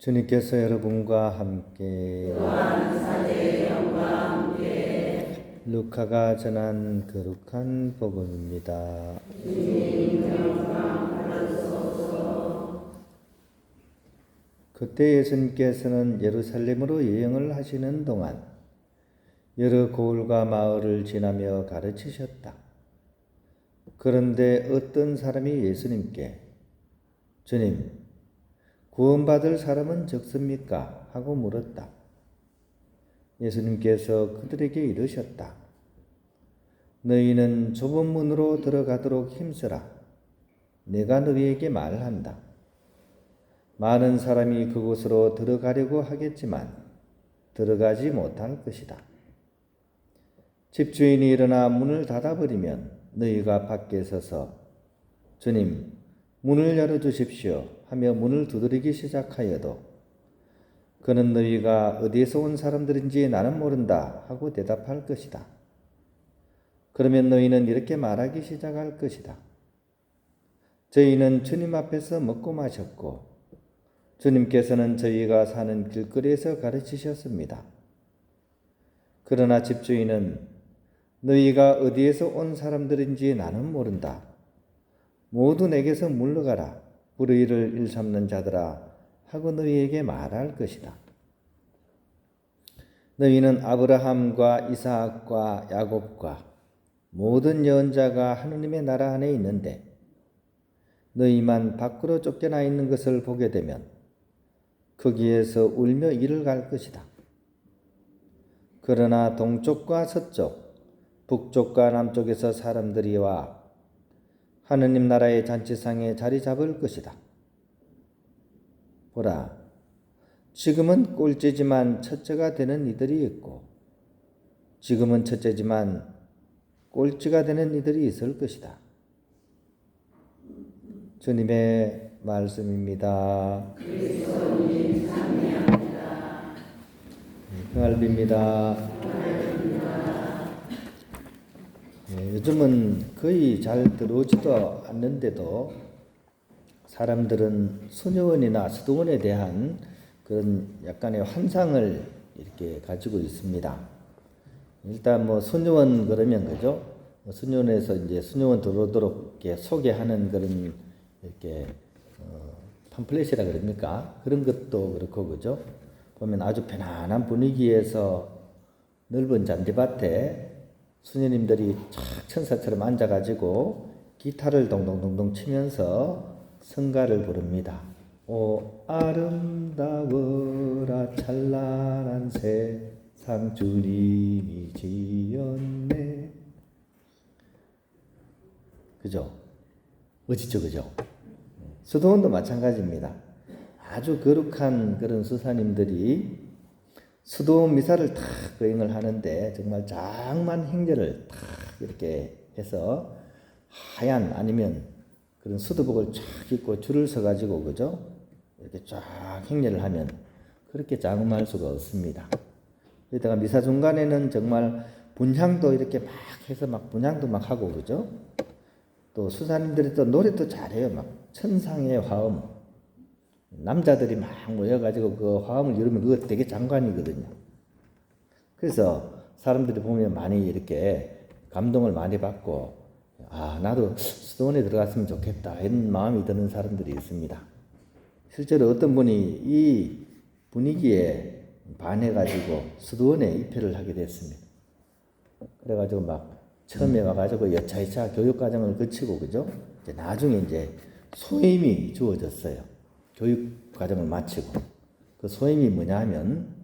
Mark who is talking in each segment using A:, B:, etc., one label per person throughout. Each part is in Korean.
A: 주님께서 여러분과 함께 루카가 전한 거룩한 복음입니다. 그때 예수님께서는 예루살렘으로 여행을 하시는 동안 여러 고을과 마을을 지나며 가르치셨다. 그런데 어떤 사람이 예수님께 주님, 구원받을 사람은 적습니까? 하고 물었다. 예수님께서 그들에게 이르셨다. 너희는 좁은 문으로 들어가도록 힘쓰라. 내가 너희에게 말한다. 많은 사람이 그곳으로 들어가려고 하겠지만 들어가지 못할 것이다. 집주인이 일어나 문을 닫아버리면 너희가 밖에 서서 주님, 문을 열어주십시오 하며 문을 두드리기 시작하여도 그는 너희가 어디에서 온 사람들인지 나는 모른다 하고 대답할 것이다. 그러면 너희는 이렇게 말하기 시작할 것이다. 저희는 주님 앞에서 먹고 마셨고 주님께서는 저희가 사는 길거리에서 가르치셨습니다. 그러나 집주인은 너희가 어디에서 온 사람들인지 나는 모른다. 모두 내게서 물러가라. 불의를 일삼는 자들아 하고 너희에게 말할 것이다. 너희는 아브라함과 이삭과 야곱과 모든 예언자가 하느님의 나라 안에 있는데 너희만 밖으로 쫓겨나 있는 것을 보게 되면 거기에서 울며 이를 갈 것이다. 그러나 동쪽과 서쪽, 북쪽과 남쪽에서 사람들이 와 하느님 나라의 잔치상에 자리 잡을 것이다. 보라, 지금은 꼴찌지만 첫째가 되는 이들이 있고 지금은 첫째지만 꼴찌가 되는 이들이 있을 것이다. 주님의 말씀입니다. 그리스도님 감사합니다. 평안을 빕니다. 요즘은 거의 잘 들어오지도 않는데도 사람들은 수녀원이나 수도원에 대한 그런 약간의 환상을 이렇게 가지고 있습니다. 일단 뭐 수녀원 그러면 그죠? 수녀원에서 이제 수녀원 들어오도록 이렇게 소개하는 그런 이렇게 팜플렛이라 그럽니까? 그런 것도 그렇고 그죠? 보면 아주 편안한 분위기에서 넓은 잔디밭에 수녀님들이 착 천사처럼 앉아가지고 기타를 동동동동 치면서 성가를 부릅니다. 오 아름다워라 찬란한 세상 주님이 지었네. 그죠? 멋지죠, 그죠? 수도원도 마찬가지입니다. 아주 거룩한 그런 수사님들이 수도원 미사를 탁 거행을 하는데 정말 장만 행렬을 탁 이렇게 해서 하얀 아니면 그런 수도복을 쫙 입고 줄을 서가지고 그죠? 이렇게 쫙 행렬을 하면 그렇게 장엄할 수가 없습니다. 그러다가 미사 중간에는 정말 분향도 이렇게 막 해서 막 분향도 막 하고 그죠? 또 수사님들이 또 노래도 잘해요. 막 천상의 화음. 남자들이 막 모여가지고 그 화음을 이루면 그거 되게 장관이거든요. 그래서 사람들이 보면 많이 이렇게 감동을 많이 받고 아 나도 수도원에 들어갔으면 좋겠다 이런 마음이 드는 사람들이 있습니다. 실제로 어떤 분이 이 분위기에 반해가지고 수도원에 입회를 하게 됐습니다. 그래가지고 막 처음에 와가지고 여차여차 교육과정을 거치고 그죠? 이제 나중에 이제 소임이 주어졌어요. 교육과정을 마치고 그 소임이 뭐냐 하면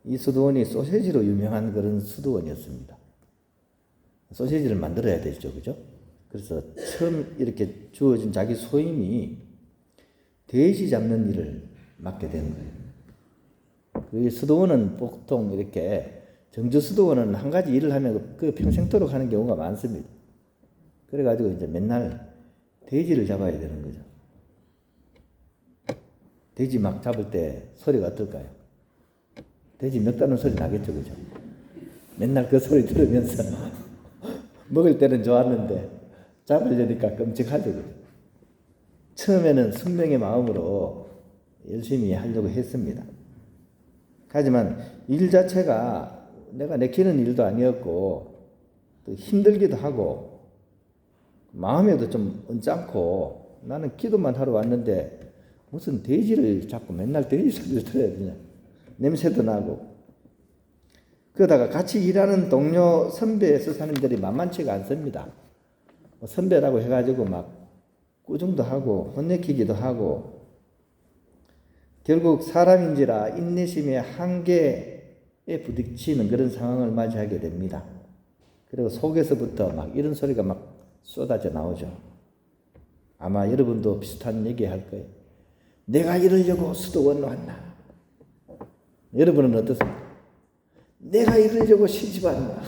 A: 이 수도원이 소세지로 유명한 그런 수도원이었습니다. 소세지를 만들어야 되죠, 그죠? 그래서 처음 이렇게 주어진 자기 소임이 돼지 잡는 일을 맡게 된 거예요. 그 수도원은 보통 이렇게 정주 수도원은 한 가지 일을 하면 그 평생토록 하는 경우가 많습니다. 그래가지고 이제 맨날 돼지를 잡아야 되는 거죠. 돼지 막 잡을 때 소리가 어떨까요? 돼지 멱다는 소리 나겠죠, 그죠? 맨날 그 소리 들으면서 먹을 때는 좋았는데 잡으려니까 끔찍하죠, 그죠? 처음에는 숙명의 마음으로 열심히 하려고 했습니다. 하지만 일 자체가 내가 내키는 일도 아니었고 또 힘들기도 하고 마음에도 좀 언짢고 나는 기도만 하러 왔는데 무슨 돼지를 자꾸 맨날 돼지 소리를 들어야 되냐. 냄새도 나고. 그러다가 같이 일하는 동료 선배 수사님들이 만만치가 않습니다. 선배라고 해가지고 막 꾸중도 하고 혼내키기도 하고 결국 사람인지라 인내심의 한계에 부딪히는 그런 상황을 맞이하게 됩니다. 그리고 속에서부터 막 이런 소리가 막 쏟아져 나오죠. 아마 여러분도 비슷한 얘기 할 거예요. 내가 이러려고 수도원 왔나? 여러분은 어떻습니까? 내가 이러려고 시집 왔나?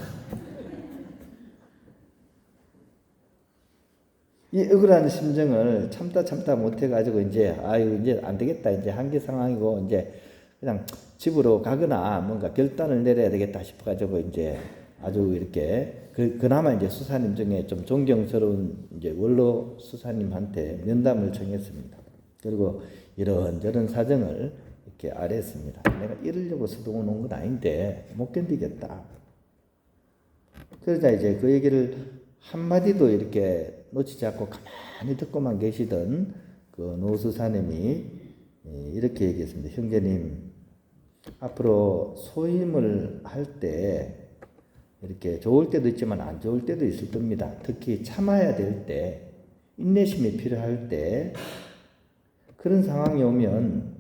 A: 이 억울한 심정을 참다 못해가지고 이제 이제 안 되겠다. 이제 한계 상황이고 이제 그냥 집으로 가거나 뭔가 결단을 내려야 되겠다 싶어가지고 이제 아주 이렇게 그나마 이제 수사님 중에 좀 존경스러운 이제 원로 수사님한테 면담을 청했습니다. 그리고 이런저런 사정을 이렇게 아뢰었습니다. 내가 이러려고 수도원 온 건 아닌데 못 견디겠다. 그러자 이제 그 얘기를 한마디도 이렇게 놓치지 않고 가만히 듣고만 계시던 그 노 수사님이 이렇게 얘기했습니다. 형제님, 앞으로 소임을 할 때 이렇게 좋을 때도 있지만 안 좋을 때도 있을 겁니다. 특히 참아야 될 때, 인내심이 필요할 때 그런 상황이 오면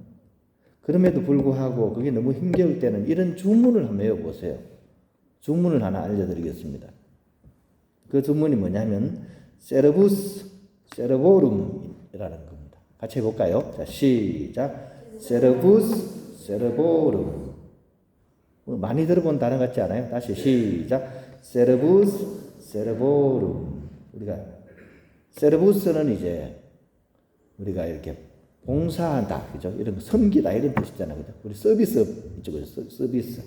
A: 그럼에도 불구하고 그게 너무 힘겨울 때는 이런 주문을 한번 외워보세요. 주문을 하나 알려드리겠습니다. 그 주문이 뭐냐면 세르부스 세르보룸이라는 겁니다. 같이 해볼까요? 자, 시작. 세르부스 세르보룸. 많이 들어본 단어 같지 않아요? 다시 시작. 세르부스 세르보룸. 우리가 세르부스는 이제 우리가 이렇게 봉사한다, 그죠? 이런 거 섬기다 이런 뜻이잖아요, 그죠? 우리 서비스 이쪽으로 서비스.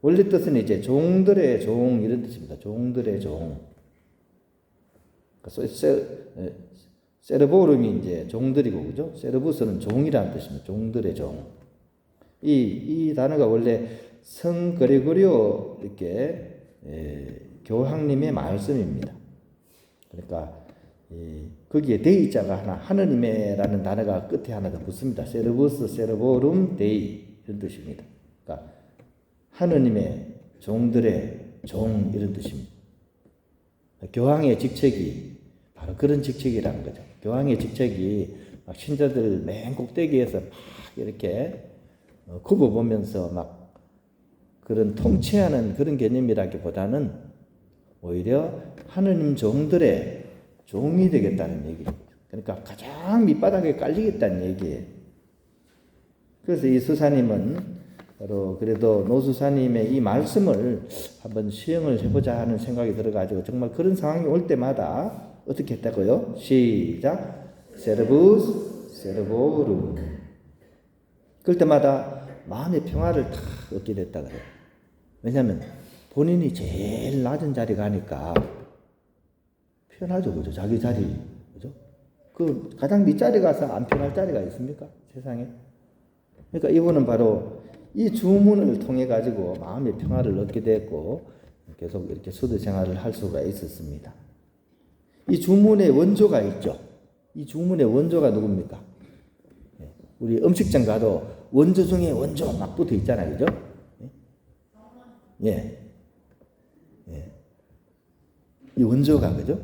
A: 원래 뜻은 이제 종들의 종 이런 뜻입니다. 종들의 종. 세르보름이 이제 종들이고, 그죠? 세르부스는 종이라는 뜻입니다. 종들의 종. 이 단어가 원래 성 그레고리오 이렇게 교황님의 말씀입니다. 그러니까 거기에 데이자가 하나, 하느님의라는 단어가 끝에 하나 더 붙습니다. 세르부스 세르보룸 데이 이런 뜻입니다. 그러니까 하느님의 종들의 종 이런 뜻입니다. 교황의 직책이 바로 그런 직책이라는 거죠. 교황의 직책이 막 신자들 맨 꼭대기에서 막 이렇게 굽어보면서 막 그런 통치하는 그런 개념이라기보다는 오히려 하느님 종들의 종이 되겠다는 얘기입니다. 그러니까 가장 밑바닥에 깔리겠다는 얘기예요. 그래서 이 수사님은 바로 그래도 노 수사님의 이 말씀을 한번 시행을 해보자 하는 생각이 들어가지고 정말 그런 상황이 올 때마다 어떻게 했다고요? 시작. 세르부스 세르보룸. 그럴 때마다 마음의 평화를 다 얻게 됐다 그래요. 왜냐하면 본인이 제일 낮은 자리 가니까 편하죠, 그죠? 자기 자리, 그죠? 그 가장 밑자리 가서 안 편할 자리가 있습니까? 세상에. 그러니까 이분은 바로 이 주문을 통해 가지고 마음의 평화를 얻게 됐고 계속 이렇게 수도 생활을 할 수가 있었습니다. 이 주문의 원조가 있죠. 이 주문의 원조가 누굽니까? 우리 음식점 가도 원조 중에 원조 막 붙어 있잖아요, 그죠? 예. 이 원조가, 그죠?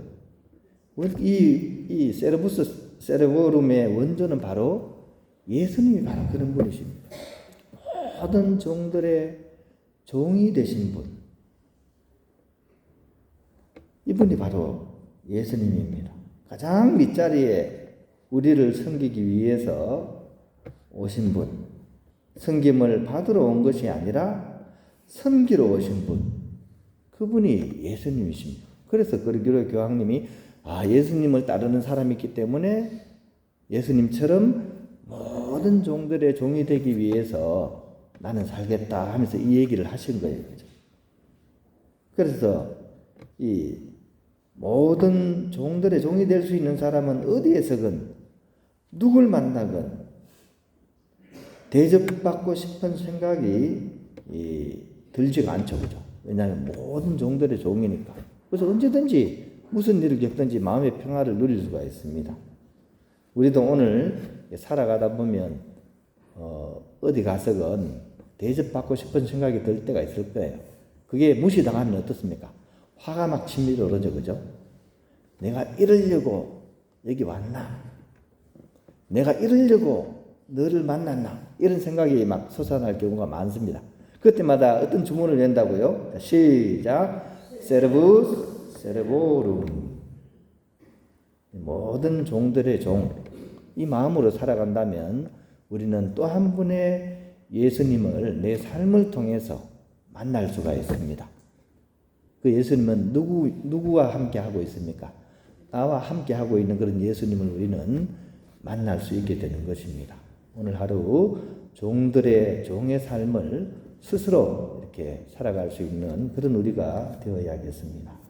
A: 이 세르부스 세르보룸의 원조는 바로 예수님이 바로 그런 분이십니다. 모든 종들의 종이 되신 분. 이분이 바로 예수님입니다. 가장 밑자리에 우리를 섬기기 위해서 오신 분. 섬김을 받으러 온 것이 아니라 섬기러 오신 분. 그분이 예수님이십니다. 그래서 그리고 교황님이 예수님을 따르는 사람이 있기 때문에 예수님처럼 모든 종들의 종이 되기 위해서 나는 살겠다 하면서 이 얘기를 하신 거예요. 그래서 이 모든 종들의 종이 될 수 있는 사람은 어디에서건 누굴 만나건 대접받고 싶은 생각이 들지가 않죠, 그죠? 왜냐하면 모든 종들의 종이니까. 그래서 언제든지 무슨 일을 겪든지 마음의 평화를 누릴 수가 있습니다. 우리도 오늘 살아가다 보면 어디 가서건 대접받고 싶은 생각이 들 때가 있을 거예요. 그게 무시당하면 어떻습니까? 화가 막 치밀어 오르죠, 그죠? 내가 이러려고 여기 왔나? 내가 이러려고 너를 만났나? 이런 생각이 막 솟아날 경우가 많습니다. 그때마다 어떤 주문을 낸다고요? 시작. 세르부스 세르보룸. 모든 종들의 종, 이 마음으로 살아간다면 우리는 또 한 분의 예수님을 내 삶을 통해서 만날 수가 있습니다. 그 예수님은 누구와 함께 하고 있습니까? 나와 함께 하고 있는 그런 예수님을 우리는 만날 수 있게 되는 것입니다. 오늘 하루 종의 삶을 스스로 이렇게 살아갈 수 있는 그런 우리가 되어야겠습니다.